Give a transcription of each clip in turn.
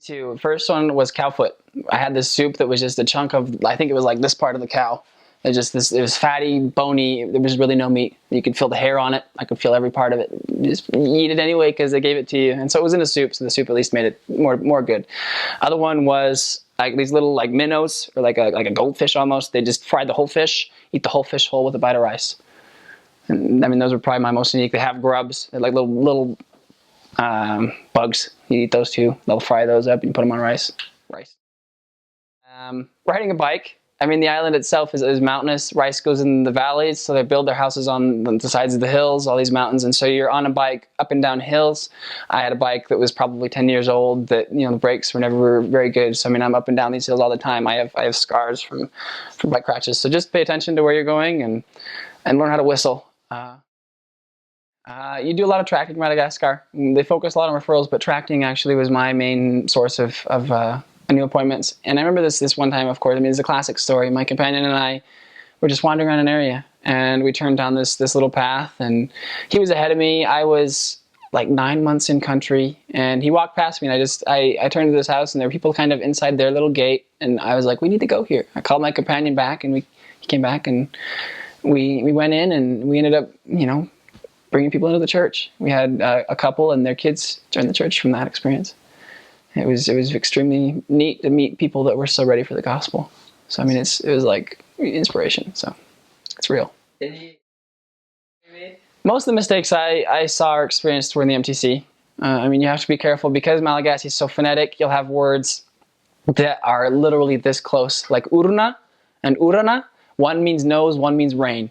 Too. First one was cow foot. I had this soup that was just a chunk of, I think it was like this part of the cow. It was just this, it was fatty, bony. There was really no meat. You could feel the hair on it. I could feel every part of it. You just eat it anyway because they gave it to you. And so it was in a soup, so the soup at least made it more good. Other one was like these little like minnows, or like a goldfish almost. They just fried the whole fish, eat the whole fish whole with a bite of rice. And I mean, those were probably my most unique. They have grubs. They're like little bugs. You eat those too. They'll fry those up and you put them on rice. Riding a bike. I mean, the island itself is mountainous. Rice goes in the valleys, so they build their houses on the sides of the hills, all these mountains, and so you're on a bike up and down hills. I had a bike that was probably 10 years old that, you know, the brakes were never very good, so I mean, I'm up and down these hills all the time. I have scars from bike crashes, so just pay attention to where you're going and learn how to whistle. You do a lot of tracking in Madagascar. They focus a lot on referrals, but tracking actually was my main source of new appointments. And I remember this one time, of course, I mean, it's a classic story. My companion and I were just wandering around an area, and we turned down this little path, and he was ahead of me. I was like 9 months in country, and he walked past me, and I turned to this house, and there were people kind of inside their little gate, and I was like, we need to go here. I called my companion back, and he came back, and we went in, and we ended up, you know, bringing people into the church. We had a couple and their kids join the church from that experience. It was extremely neat to meet people that were so ready for the gospel. So I mean, it was like inspiration. So it's real. Most of the mistakes I saw or experienced were in the MTC. I mean, you have to be careful because Malagasy is so phonetic. You'll have words that are literally this close, like urna and urana. One means nose, one means rain.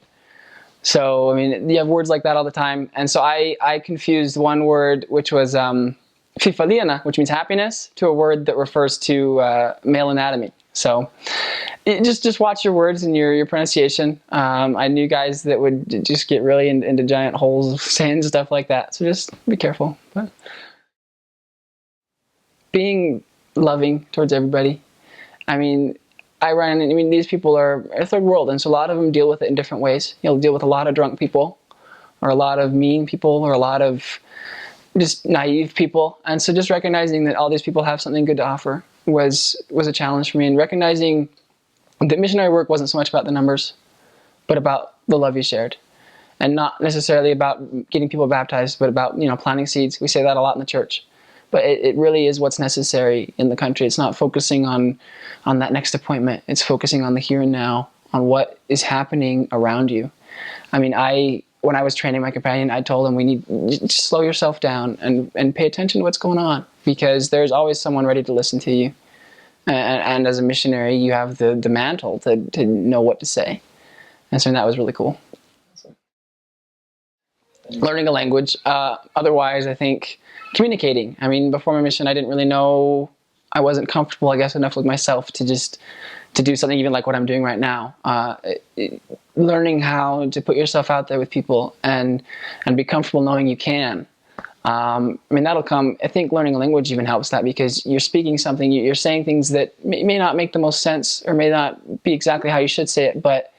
So, I mean, you have words like that all the time. And so I confused one word, which was fifaliana, which means happiness, to a word that refers to male anatomy. So just watch your words and your pronunciation. I knew guys that would just get really into giant holes of sand, stuff like that. So just be careful. But being loving towards everybody. I mean, these people are third world, and so a lot of them deal with it in different ways. You'll deal with a lot of drunk people, or a lot of mean people, or a lot of just naive people. And so just recognizing that all these people have something good to offer was a challenge for me, and recognizing that missionary work wasn't so much about the numbers, but about the love you shared. And not necessarily about getting people baptized, but about, you know, planting seeds. We say that a lot in the church. But it really is what's necessary in the country. It's not focusing on that next appointment. It's focusing on the here and now, on what is happening around you. I mean, when I was training my companion, I told him, we need to slow yourself down and pay attention to what's going on, because there's always someone ready to listen to you. And as a missionary, you have the mantle to know what to say. And so that was really cool. Learning a language. Otherwise, I think communicating. I mean, before my mission, I didn't really know, I wasn't comfortable, I guess, enough with myself to do something even like what I'm doing right now. Learning how to put yourself out there with people and be comfortable knowing you can. I mean, that'll come. I think learning a language even helps that, because you're speaking something, you're saying things that may not make the most sense or may not be exactly how you should say it, but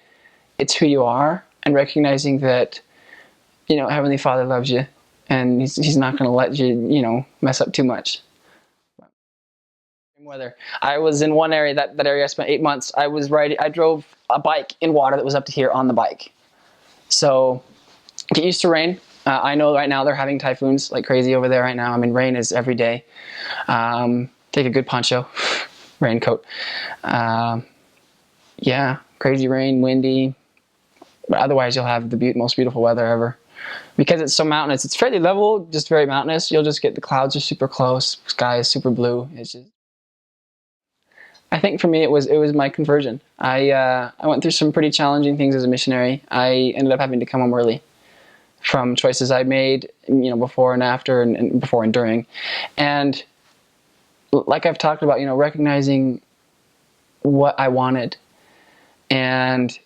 it's who you are, and recognizing that, you know, Heavenly Father loves you, and he's not going to let you, you know, mess up too much. Weather. I was in one area, that area I spent 8 months. I drove a bike in water that was up to here on the bike. So get used to rain. I know right now they're having typhoons like crazy over there right now. I mean, rain is every day. Take a good poncho, raincoat. Yeah, crazy rain, windy. But otherwise, you'll have the most beautiful weather ever. Because it's so mountainous, it's fairly level, just very mountainous. You'll just get, the clouds are super close, sky is super blue. It's just, I think for me it was my conversion. I went through some pretty challenging things as a missionary. I ended up having to come home early from choices I made, you know, before and after, and before and during. And like I've talked about, you know, recognizing what I wanted and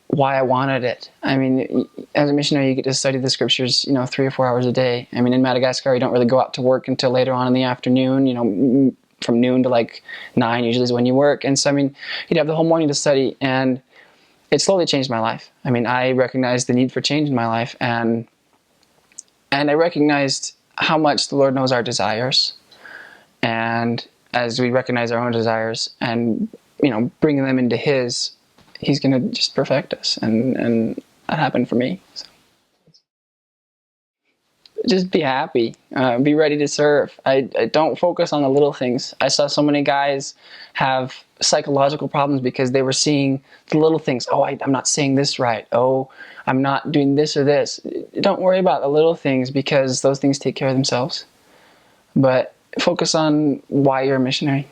why I wanted it. I mean, as a missionary, you get to study the scriptures, you know, 3 or 4 hours a day. I mean, in Madagascar, you don't really go out to work until later on in the afternoon, you know, from noon to like 9 usually is when you work. And so, I mean, you'd have the whole morning to study, and it slowly changed my life. I mean, I recognized the need for change in my life, and I recognized how much the Lord knows our desires. And as we recognize our own desires and, bring them into His, He's going to just perfect us. And that happened for me. So. Just be happy. Be ready to serve. I don't focus on the little things. I saw so many guys have psychological problems because they were seeing the little things. Oh, I'm not saying this right. Oh, I'm not doing this or this. Don't worry about the little things because those things take care of themselves. But focus on why you're a missionary.